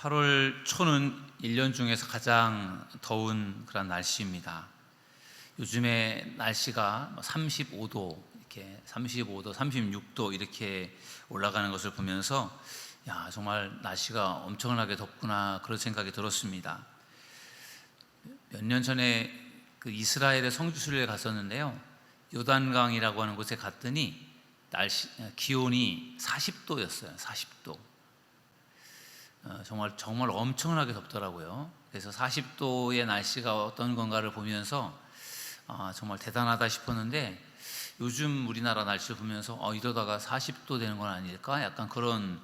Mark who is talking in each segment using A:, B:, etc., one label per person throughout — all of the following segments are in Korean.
A: 8월 초는 1년 중에서 가장 더운 그런 날씨입니다. 요즘에 날씨가 35도, 이렇게 35도, 36도 이렇게 올라가는 것을 보면서 정말 날씨가 엄청나게 덥구나 그런 생각이 들었습니다. 몇 년 전에 그 이스라엘의 성지순례에 갔었는데요. 요단강이라고 하는 곳에 갔더니 기온이 40도였어요. 40도. 정말 엄청나게 덥더라고요. 그래서 40도의 날씨가 어떤 건가를 보면서 정말 대단하다 싶었는데, 요즘 우리나라 날씨를 보면서 이러다가 40도 되는 건 아닐까? 약간 그런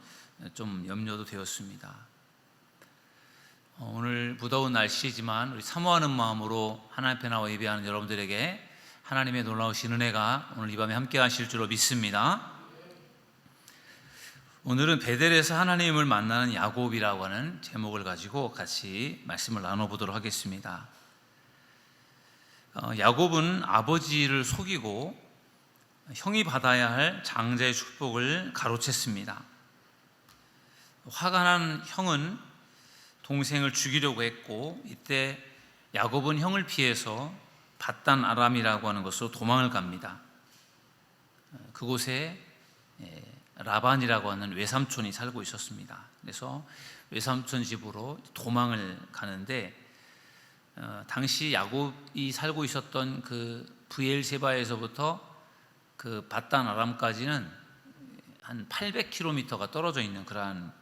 A: 좀 염려도 되었습니다. 오늘 무더운 날씨지만 우리 사모하는 마음으로 하나님 앞에 나와 예배하는 여러분들에게 하나님의 놀라우신 은혜가 오늘 이 밤에 함께 하실 줄로 믿습니다. 오늘은 베델에서 하나님을 만나는 야곱이라고 하는 제목을 가지고 같이 말씀을 나눠보도록 하겠습니다. 야곱은 아버지를 속이고 형이 받아야 할 장자의 축복을 가로챘습니다. 화가 난 형은 동생을 죽이려고 했고, 이때 야곱은 형을 피해서 밧단 아람이라고 하는 곳으로 도망을 갑니다. 그곳에 라반이라고 하는 외삼촌이 살고 있었습니다. 그래서 외삼촌 집으로 도망을 가는데, 당시 야곱이 살고 있었던 그 브엘세바에서부터 그 밧단 아람까지는 한 800km가 떨어져 있는 그러한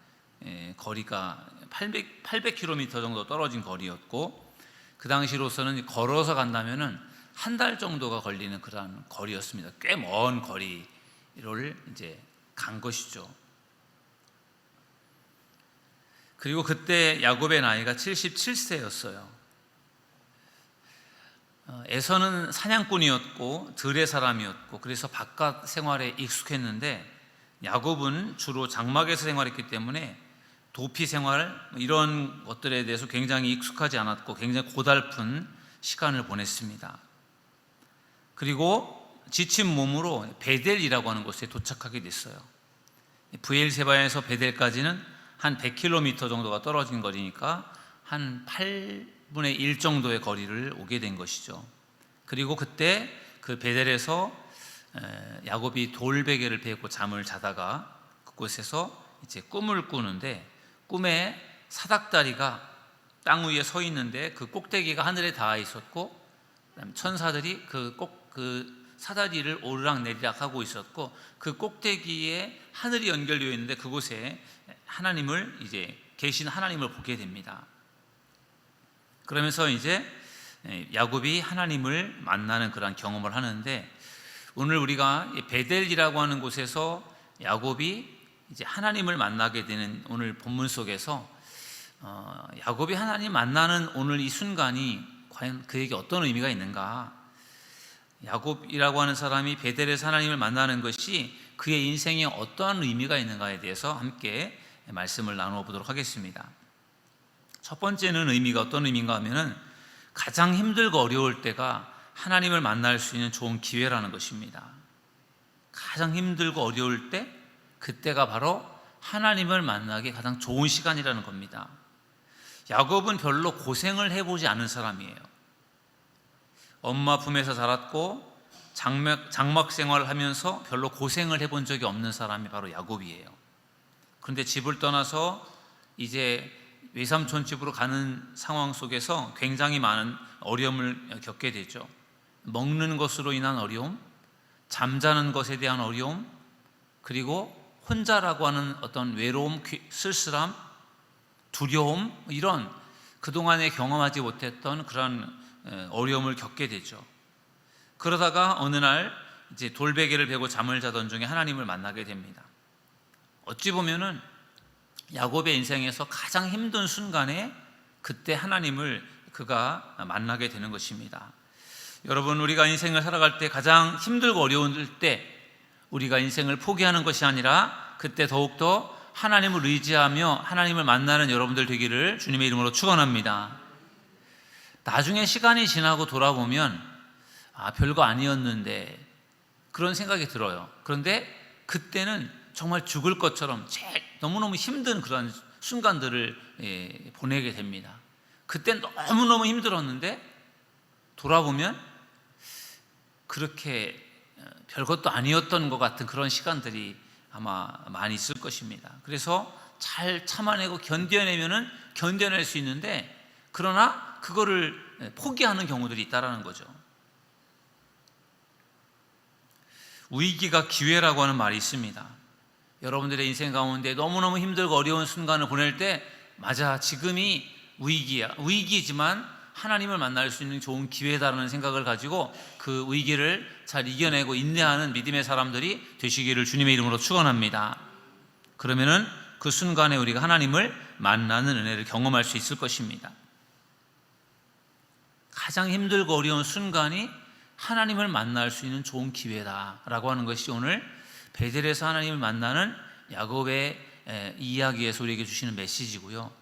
A: 거리가 800km 정도 떨어진 거리였고, 그 당시로서는 걸어서 간다면은 한 달 정도가 걸리는 그러한 거리였습니다. 꽤 먼 거리를 이제 간 것이죠. 그리고 그때 야곱의 나이가 77세였어요. 에서는 사냥꾼이었고 들의 사람이었고, 그래서 바깥 생활에 익숙했는데, 야곱은 주로 장막에서 생활했기 때문에 도피 생활 이런 것들에 대해서 굉장히 익숙하지 않았고 굉장히 고달픈 시간을 보냈습니다. 그리고 지친 몸으로 베델이라고 하는 곳에 도착하게 됐어요. 브엘세바에서 베델까지는 한 100km 정도가 떨어진 거리니까 한 8분의 1 정도의 거리를 오게 된 것이죠. 그리고 그때 그 베델에서 야곱이 돌베개를 베고 잠을 자다가 그곳에서 이제 꿈을 꾸는데, 꿈에 사닥다리가 땅 위에 서 있는데 그 꼭대기가 하늘에 닿아 있었고, 그다음에 천사들이 그 사다리를 오르락내리락 하고 있었고, 그 꼭대기에 하늘이 연결되어 있는데 그곳에 하나님을 이제 계신 하나님을 보게 됩니다. 그러면서 이제 야곱이 하나님을 만나는 그런 경험을 하는데, 오늘 우리가 베델이라고 하는 곳에서 야곱이 이제 하나님을 만나게 되는 오늘 본문 속에서 야곱이 하나님 만나는 오늘 이 순간이 과연 그에게 어떤 의미가 있는가? 야곱이라고 하는 사람이 베델에서 하나님을 만나는 것이 그의 인생에 어떠한 의미가 있는가에 대해서 함께 말씀을 나누어 보도록 하겠습니다. 첫 번째는 의미가 어떤 의미인가 하면은, 가장 힘들고 어려울 때가 하나님을 만날 수 있는 좋은 기회라는 것입니다. 가장 힘들고 어려울 때, 그때가 바로 하나님을 만나기 가장 좋은 시간이라는 겁니다. 야곱은 별로 고생을 해보지 않은 사람이에요. 엄마 품에서 자랐고 장막 생활을 하면서 별로 고생을 해본 적이 없는 사람이 바로 야곱이에요. 그런데 집을 떠나서 이제 외삼촌 집으로 가는 상황 속에서 굉장히 많은 어려움을 겪게 되죠. 먹는 것으로 인한 어려움, 잠자는 것에 대한 어려움, 그리고 혼자라고 하는 어떤 외로움, 쓸쓸함, 두려움, 이런 그동안에 경험하지 못했던 그런 어려움을 겪게 되죠. 그러다가 어느 날 이제 돌베개를 베고 잠을 자던 중에 하나님을 만나게 됩니다. 어찌 보면은 야곱의 인생에서 가장 힘든 순간에 그때 하나님을 그가 만나게 되는 것입니다. 여러분, 우리가 인생을 살아갈 때 가장 힘들고 어려울 때 우리가 인생을 포기하는 것이 아니라 그때 더욱더 하나님을 의지하며 하나님을 만나는 여러분들 되기를 주님의 이름으로 축원합니다. 나중에 시간이 지나고 돌아보면 별거 아니었는데 그런 생각이 들어요. 그런데 그때는 정말 죽을 것처럼 너무너무 힘든 그런 순간들을 보내게 됩니다. 그때 너무너무 힘들었는데 돌아보면 그렇게 별것도 아니었던 것 같은 그런 시간들이 아마 많이 있을 것입니다. 그래서 잘 참아내고 견뎌낼 수 있는데, 그러나 그거를 포기하는 경우들이 있다라는 거죠. 위기가 기회라고 하는 말이 있습니다. 여러분들의 인생 가운데 너무너무 힘들고 어려운 순간을 보낼 때, 맞아, 지금이 위기지만 하나님을 만날 수 있는 좋은 기회다라는 생각을 가지고 그 위기를 잘 이겨내고 인내하는 믿음의 사람들이 되시기를 주님의 이름으로 축원합니다. 그러면은 그 순간에 우리가 하나님을 만나는 은혜를 경험할 수 있을 것입니다. 가장 힘들고 어려운 순간이 하나님을 만날 수 있는 좋은 기회다라고 하는 것이 오늘 베델에서 하나님을 만나는 야곱의 이야기에서 우리에게 주시는 메시지고요.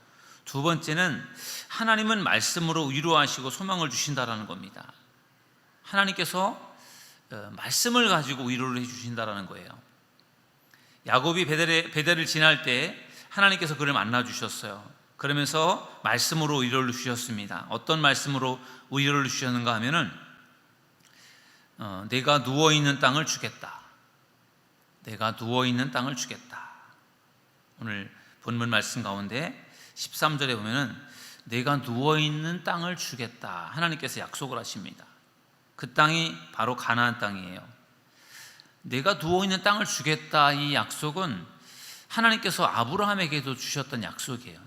A: 두 번째는 하나님은 말씀으로 위로하시고 소망을 주신다라는 겁니다. 하나님께서 말씀을 가지고 위로를 해주신다라는 거예요. 야곱이 베델을 지날 때 하나님께서 그를 만나 주셨어요. 그러면서 말씀으로 위로를 주셨습니다. 어떤 말씀으로 위로를 주셨는가 하면은 내가 누워있는 땅을 주겠다. 내가 누워있는 땅을 주겠다. 오늘 본문 말씀 가운데 13절에 보면은 내가 누워있는 땅을 주겠다. 하나님께서 약속을 하십니다. 그 땅이 바로 가나안 땅이에요. 내가 누워있는 땅을 주겠다. 이 약속은 하나님께서 아브라함에게도 주셨던 약속이에요.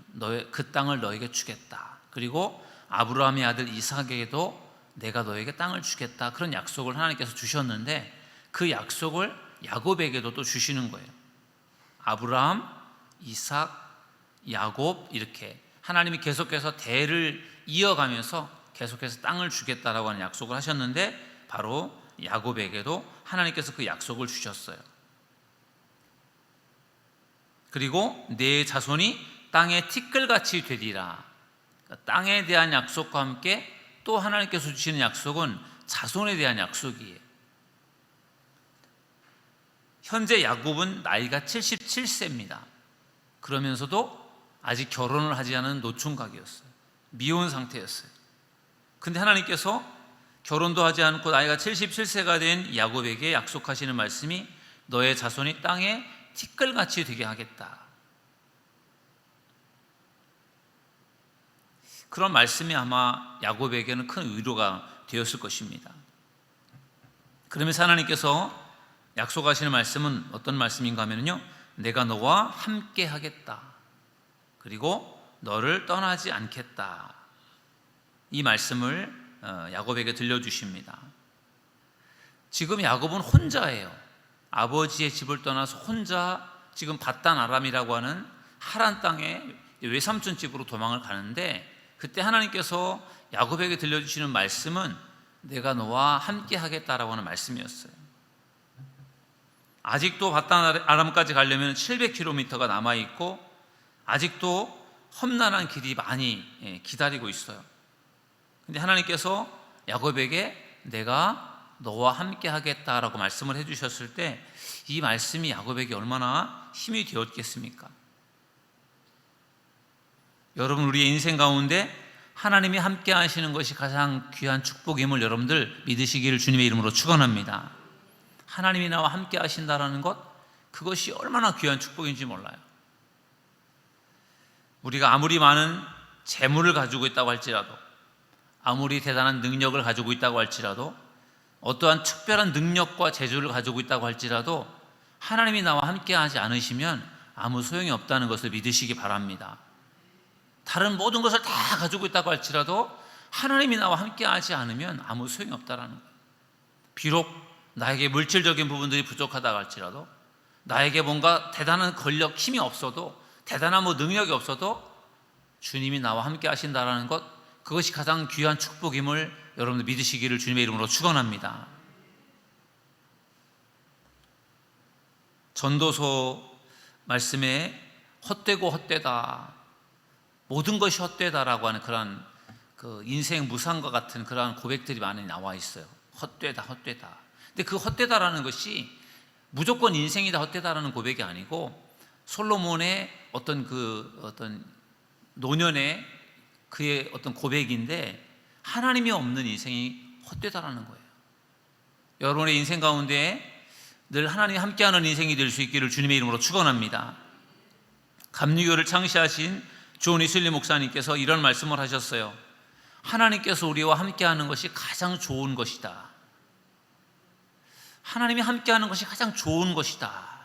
A: 그 땅을 너에게 주겠다. 그리고 아브라함의 아들 이삭에게도 내가 너에게 땅을 주겠다. 그런 약속을 하나님께서 주셨는데, 그 약속을 야곱에게도 또 주시는 거예요. 아브라함, 이삭, 야곱, 이렇게 하나님이 계속해서 대를 이어가면서 계속해서 땅을 주겠다라고 하는 약속을 하셨는데, 바로 야곱에게도 하나님께서 그 약속을 주셨어요. 그리고 내 자손이 땅의 티끌같이 되리라. 땅에 대한 약속과 함께 또 하나님께서 주시는 약속은 자손에 대한 약속이에요. 현재 야곱은 나이가 77세입니다. 그러면서도 아직 결혼을 하지 않은 노총각이었어요. 미혼 상태였어요. 근데 하나님께서 결혼도 하지 않고 나이가 77세가 된 야곱에게 약속하시는 말씀이 너의 자손이 땅에 티끌같이 되게 하겠다. 그런 말씀이 아마 야곱에게는 큰 위로가 되었을 것입니다. 그러면서 하나님께서 약속하시는 말씀은 어떤 말씀인가 하면요, 내가 너와 함께 하겠다. 그리고 너를 떠나지 않겠다. 이 말씀을 야곱에게 들려주십니다. 지금 야곱은 혼자예요. 아버지의 집을 떠나서 혼자 지금 바단 아람이라고 하는 하란 땅에 외삼촌 집으로 도망을 가는데, 그때 하나님께서 야곱에게 들려주시는 말씀은 내가 너와 함께 하겠다라고 하는 말씀이었어요. 아직도 바단 아람까지 가려면 700km가 남아있고 아직도 험난한 길이 많이 기다리고 있어요. 근데 하나님께서 야곱에게 내가 너와 함께 하겠다라고 말씀을 해주셨을 때, 이 말씀이 야곱에게 얼마나 힘이 되었겠습니까? 여러분, 우리의 인생 가운데 하나님이 함께 하시는 것이 가장 귀한 축복임을 여러분들 믿으시기를 주님의 이름으로 축원합니다. 하나님이 나와 함께 하신다라는 것, 그것이 얼마나 귀한 축복인지 몰라요. 우리가 아무리 많은 재물을 가지고 있다고 할지라도, 아무리 대단한 능력을 가지고 있다고 할지라도, 어떠한 특별한 능력과 재주를 가지고 있다고 할지라도 하나님이 나와 함께 하지 않으시면 아무 소용이 없다는 것을 믿으시기 바랍니다. 다른 모든 것을 다 가지고 있다고 할지라도 하나님이 나와 함께 하지 않으면 아무 소용이 없다는 거예요. 비록 나에게 물질적인 부분들이 부족하다고 할지라도, 나에게 뭔가 대단한 권력, 힘이 없어도, 대단한 능력이 없어도 주님이 나와 함께 하신다는 것, 그것이 가장 귀한 축복임을 여러분들 믿으시기를 주님의 이름으로 축원합니다. 전도서 말씀에 헛되고 헛되다, 모든 것이 헛되다라고 하는 그런 인생 무상과 같은 그러한 고백들이 많이 나와 있어요. 헛되다, 헛되다. 근데 그 헛되다라는 것이 무조건 인생이 다 헛되다라는 고백이 아니고, 솔로몬의 어떤 노년의 그의 어떤 고백인데, 하나님이 없는 인생이 헛되다라는 거예요. 여러분의 인생 가운데 늘 하나님이 함께하는 인생이 될 수 있기를 주님의 이름으로 축원합니다. 감리교를 창시하신 존 위슬리 목사님께서 이런 말씀을 하셨어요. 하나님께서 우리와 함께하는 것이 가장 좋은 것이다. 하나님이 함께하는 것이 가장 좋은 것이다.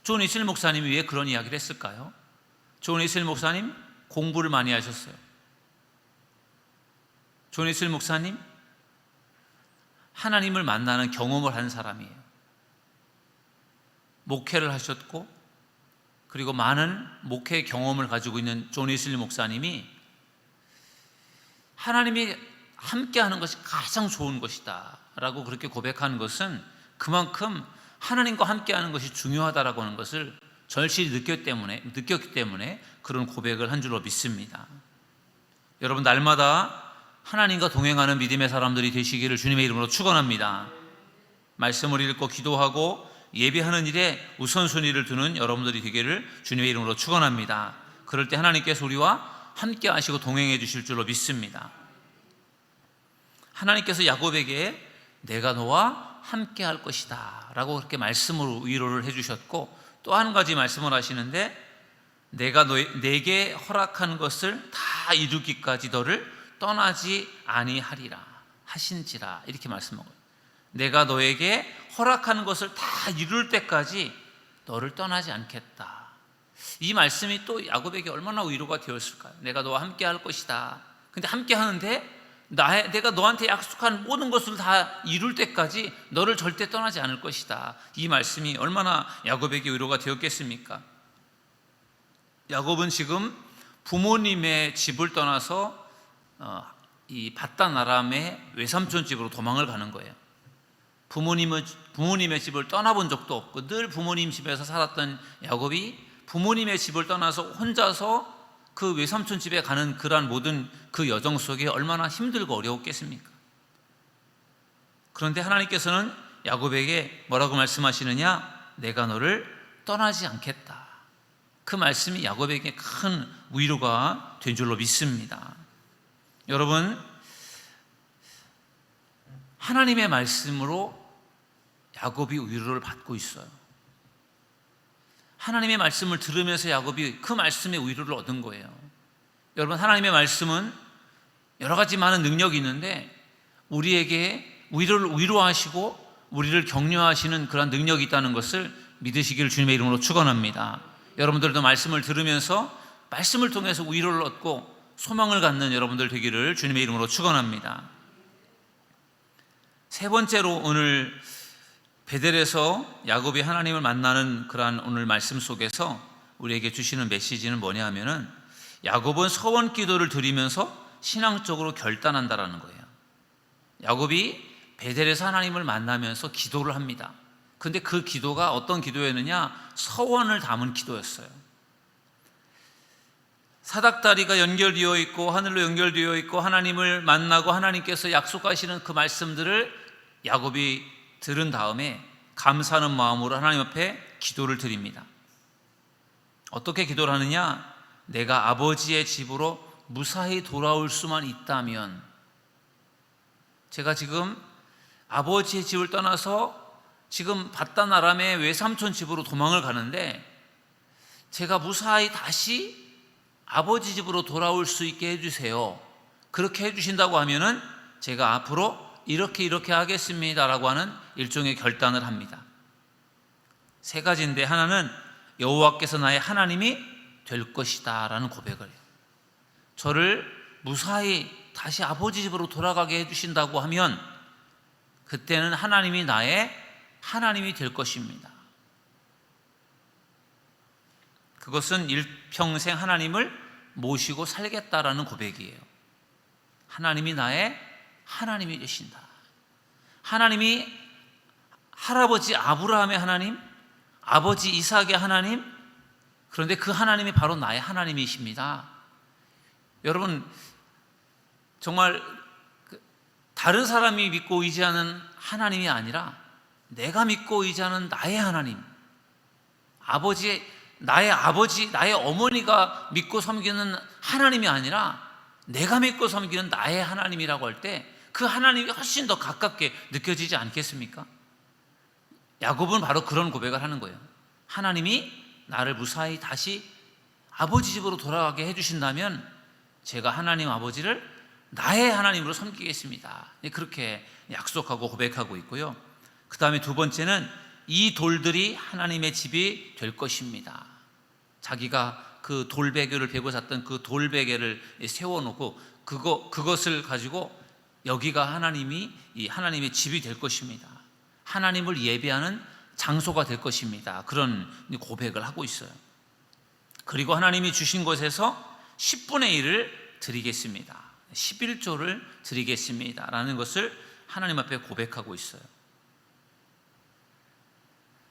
A: 존 위슬리 목사님이 왜 그런 이야기를 했을까요? 존 위슬리 목사님 공부를 많이 하셨어요. 존 위슬리 목사님 하나님을 만나는 경험을 한 사람이에요. 목회를 하셨고, 그리고 많은 목회 경험을 가지고 있는 존 위슬리 목사님이 하나님이 함께하는 것이 가장 좋은 것이다 라고 그렇게 고백하는 것은 그만큼 하나님과 함께하는 것이 중요하다라고 하는 것을 절실히 느꼈기 때문에 그런 고백을 한 줄로 믿습니다. 여러분, 날마다 하나님과 동행하는 믿음의 사람들이 되시기를 주님의 이름으로 축원합니다. 말씀을 읽고 기도하고 예배하는 일에 우선순위를 두는 여러분들이 되기를 주님의 이름으로 축원합니다. 그럴 때 하나님께서 우리와 함께 하시고 동행해 주실 줄로 믿습니다. 하나님께서 야곱에게 내가 너와 함께 할 것이다 라고 그렇게 말씀으로 위로를 해 주셨고, 또 한 가지 말씀을 하시는데, 내가 내게 허락한 것을 다 이루기까지 너를 떠나지 아니하리라 하신지라, 이렇게 말씀하고요. 내가 너에게 허락하는 것을 다 이룰 때까지 너를 떠나지 않겠다. 이 말씀이 또 야곱에게 얼마나 위로가 되었을까요? 내가 너와 함께 할 것이다. 근데 함께 하는데 내가 너한테 약속한 모든 것을 다 이룰 때까지 너를 절대 떠나지 않을 것이다. 이 말씀이 얼마나 야곱에게 위로가 되었겠습니까? 야곱은 지금 부모님의 집을 떠나서 이 바단 아람의 외삼촌 집으로 도망을 가는 거예요. 부모님의 집을 떠나본 적도 없고 늘 부모님 집에서 살았던 야곱이 부모님의 집을 떠나서 혼자서 그 외삼촌 집에 가는 그러한 모든 그 여정 속에 얼마나 힘들고 어려웠겠습니까? 그런데 하나님께서는 야곱에게 뭐라고 말씀하시느냐? 내가 너를 떠나지 않겠다. 그 말씀이 야곱에게 큰 위로가 된 줄로 믿습니다. 여러분, 하나님의 말씀으로 야곱이 위로를 받고 있어요. 하나님의 말씀을 들으면서 야곱이 그 말씀의 위로를 얻은 거예요. 여러분, 하나님의 말씀은 여러 가지 많은 능력이 있는데 우리에게 위로하시고 우리를 격려하시는 그런 능력이 있다는 것을 믿으시기를 주님의 이름으로 축원합니다. 여러분들도 말씀을 들으면서 말씀을 통해서 위로를 얻고 소망을 갖는 여러분들 되기를 주님의 이름으로 축원합니다. 세 번째로 오늘 베델에서 야곱이 하나님을 만나는 그러한 오늘 말씀 속에서 우리에게 주시는 메시지는 뭐냐 하면은, 야곱은 서원 기도를 드리면서 신앙적으로 결단한다라는 거예요. 야곱이 베델에서 하나님을 만나면서 기도를 합니다. 근데 그 기도가 어떤 기도였느냐? 서원을 담은 기도였어요. 사닥다리가 연결되어 있고 하늘로 연결되어 있고 하나님을 만나고 하나님께서 약속하시는 그 말씀들을 야곱이 들은 다음에 감사하는 마음으로 하나님 앞에 기도를 드립니다. 어떻게 기도를 하느냐? 내가 아버지의 집으로 무사히 돌아올 수만 있다면, 제가 지금 아버지의 집을 떠나서 지금 바단 아람의 외삼촌 집으로 도망을 가는데 제가 무사히 다시 아버지 집으로 돌아올 수 있게 해주세요. 그렇게 해주신다고 하면은 제가 앞으로 이렇게 하겠습니다라고 하는 일종의 결단을 합니다. 세 가지인데, 하나는 여호와께서 나의 하나님이 될 것이다 라는 고백을 해요. 저를 무사히 다시 아버지 집으로 돌아가게 해주신다고 하면 그때는 하나님이 나의 하나님이 될 것입니다. 그것은 일평생 하나님을 모시고 살겠다라는 고백이에요. 하나님이 나의 하나님이 되신다. 하나님이 할아버지 아브라함의 하나님, 아버지 이삭의 하나님, 그런데 그 하나님이 바로 나의 하나님이십니다. 여러분, 정말 다른 사람이 믿고 의지하는 하나님이 아니라 내가 믿고 의지하는 나의 하나님, 나의 아버지, 나의 어머니가 믿고 섬기는 하나님이 아니라 내가 믿고 섬기는 나의 하나님이라고 할 때 그 하나님이 훨씬 더 가깝게 느껴지지 않겠습니까? 야곱은 바로 그런 고백을 하는 거예요. 하나님이 나를 무사히 다시 아버지 집으로 돌아가게 해주신다면 제가 하나님 아버지를 나의 하나님으로 섬기겠습니다. 그렇게 약속하고 고백하고 있고요. 그 다음에 두 번째는 이 돌들이 하나님의 집이 될 것입니다. 자기가 그 돌베개를 베고 잤던 그 돌베개를 세워놓고 그것을 가지고 여기가 하나님의 집이 될 것입니다. 하나님을 예배하는 장소가 될 것입니다. 그런 고백을 하고 있어요. 그리고 하나님이 주신 것에서 10분의 1을 드리겠습니다. 11조를 드리겠습니다. 라는 것을 하나님 앞에 고백하고 있어요.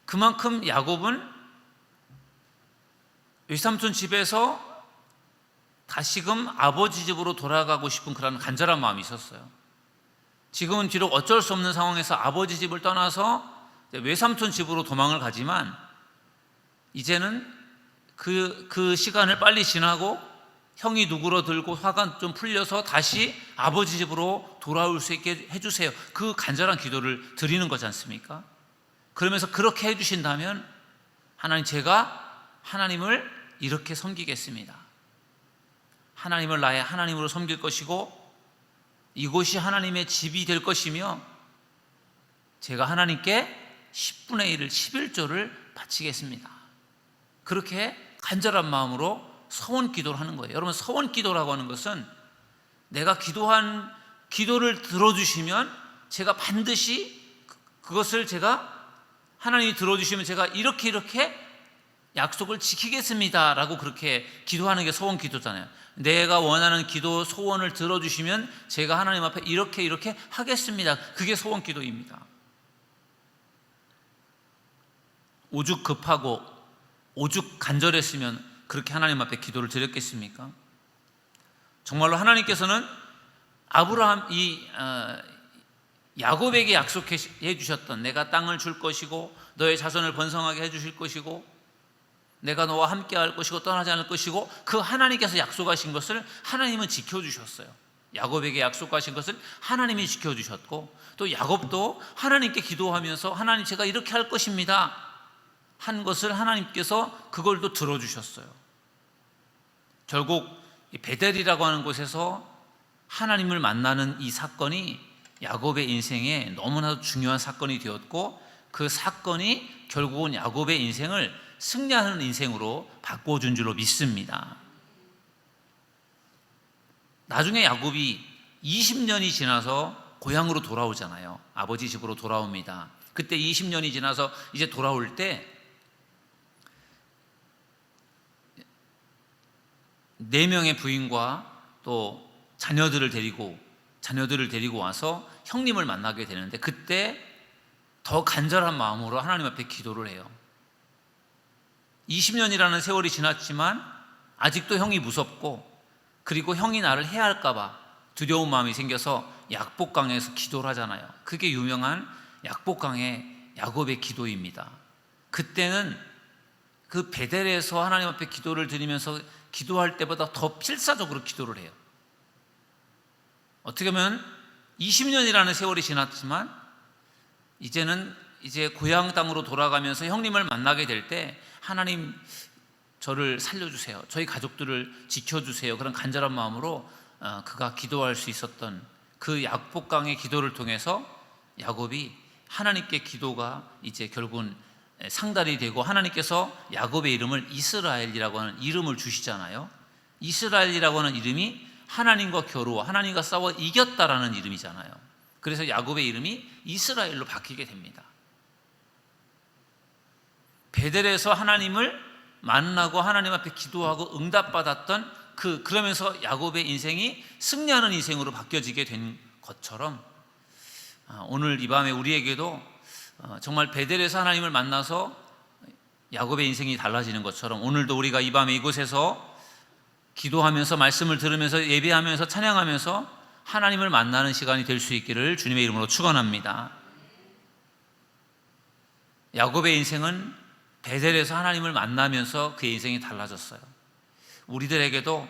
A: 그만큼 야곱은 외삼촌 집에서 다시금 아버지 집으로 돌아가고 싶은 그런 간절한 마음이 있었어요. 지금은 비록 어쩔 수 없는 상황에서 아버지 집을 떠나서 외삼촌 집으로 도망을 가지만 이제는 그 시간을 빨리 지나고 형이 누그러들고 화가 좀 풀려서 다시 아버지 집으로 돌아올 수 있게 해주세요. 그 간절한 기도를 드리는 거지 않습니까? 그러면서 그렇게 해주신다면 하나님, 제가 하나님을 이렇게 섬기겠습니다. 하나님을 나의 하나님으로 섬길 것이고 이곳이 하나님의 집이 될 것이며 제가 하나님께 10분의 1을 11조를 바치겠습니다. 그렇게 간절한 마음으로 서원 기도를 하는 거예요. 여러분, 서원 기도라고 하는 것은 내가 기도한 기도를 들어주시면 제가 반드시 그것을 하나님이 들어주시면 제가 이렇게 약속을 지키겠습니다 라고 그렇게 기도하는 게 서원 기도잖아요. 내가 원하는 기도 소원을 들어주시면 제가 하나님 앞에 이렇게 하겠습니다. 그게 소원 기도입니다. 오죽 급하고 오죽 간절했으면 그렇게 하나님 앞에 기도를 드렸겠습니까? 정말로 하나님께서는 야곱에게 약속해 주셨던 내가 땅을 줄 것이고 너의 자손을 번성하게 해 주실 것이고 내가 너와 함께 할 것이고 떠나지 않을 것이고 그 하나님께서 약속하신 것을 하나님은 지켜주셨어요. 야곱에게 약속하신 것을 하나님이 지켜주셨고 또 야곱도 하나님께 기도하면서 하나님, 제가 이렇게 할 것입니다 한 것을 하나님께서 그걸 또 들어주셨어요. 결국 베델이라고 하는 곳에서 하나님을 만나는 이 사건이 야곱의 인생에 너무나도 중요한 사건이 되었고 그 사건이 결국은 야곱의 인생을 승리하는 인생으로 바꿔준 줄로 믿습니다. 나중에 야곱이 20년이 지나서 고향으로 돌아오잖아요. 아버지 집으로 돌아옵니다. 그때 20년이 지나서 이제 돌아올 때 4명의 부인과 또 자녀들을 데리고 와서 형님을 만나게 되는데 그때 더 간절한 마음으로 하나님 앞에 기도를 해요. 20년이라는 세월이 지났지만 아직도 형이 무섭고 그리고 형이 나를 해할까 봐 두려운 마음이 생겨서 약복강에서 기도를 하잖아요. 그게 유명한 약복강의 야곱의 기도입니다. 그때는 그 베델에서 하나님 앞에 기도를 드리면서 기도할 때보다 더 필사적으로 기도를 해요. 어떻게 보면 20년이라는 세월이 지났지만 이제 고향 땅으로 돌아가면서 형님을 만나게 될 때 하나님, 저를 살려주세요, 저희 가족들을 지켜주세요, 그런 간절한 마음으로 그가 기도할 수 있었던 그 약복강의 기도를 통해서 야곱이 하나님께 기도가 이제 결국은 상달이 되고 하나님께서 야곱의 이름을 이스라엘이라고 하는 이름을 주시잖아요. 이스라엘이라고 하는 이름이 하나님과 겨루어 하나님과 싸워 이겼다라는 이름이잖아요. 그래서 야곱의 이름이 이스라엘로 바뀌게 됩니다. 베델에서 하나님을 만나고 하나님 앞에 기도하고 응답받았던 그러면서 야곱의 인생이 승리하는 인생으로 바뀌어지게 된 것처럼 오늘 이 밤에 우리에게도 정말 베델에서 하나님을 만나서 야곱의 인생이 달라지는 것처럼 오늘도 우리가 이 밤에 이곳에서 기도하면서 말씀을 들으면서 예배하면서 찬양하면서 하나님을 만나는 시간이 될 수 있기를 주님의 이름으로 축원합니다. 야곱의 인생은 베델에서 하나님을 만나면서 그의 인생이 달라졌어요. 우리들에게도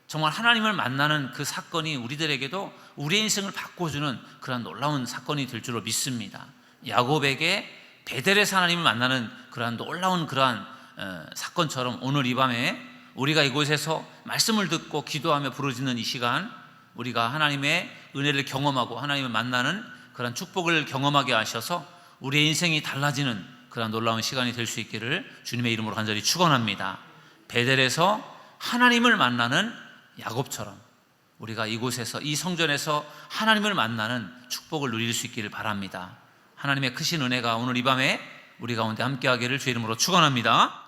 A: 정말 하나님을 만나는 그 사건이 우리들에게도 우리의 인생을 바꿔주는 그러한 놀라운 사건이 될 줄로 믿습니다. 야곱에게 베델에서 하나님을 만나는 그러한 놀라운 그러한 사건처럼 오늘 이 밤에 우리가 이곳에서 말씀을 듣고 기도하며 부르짖는 이 시간, 우리가 하나님의 은혜를 경험하고 하나님을 만나는 그러한 축복을 경험하게 하셔서 우리의 인생이 달라지는 그러한 놀라운 시간이 될 수 있기를 주님의 이름으로 간절히 축원합니다. 베델에서 하나님을 만나는 야곱처럼 우리가 이곳에서, 이 성전에서 하나님을 만나는 축복을 누릴 수 있기를 바랍니다. 하나님의 크신 은혜가 오늘 이 밤에 우리 가운데 함께하기를 주의 이름으로 축원합니다.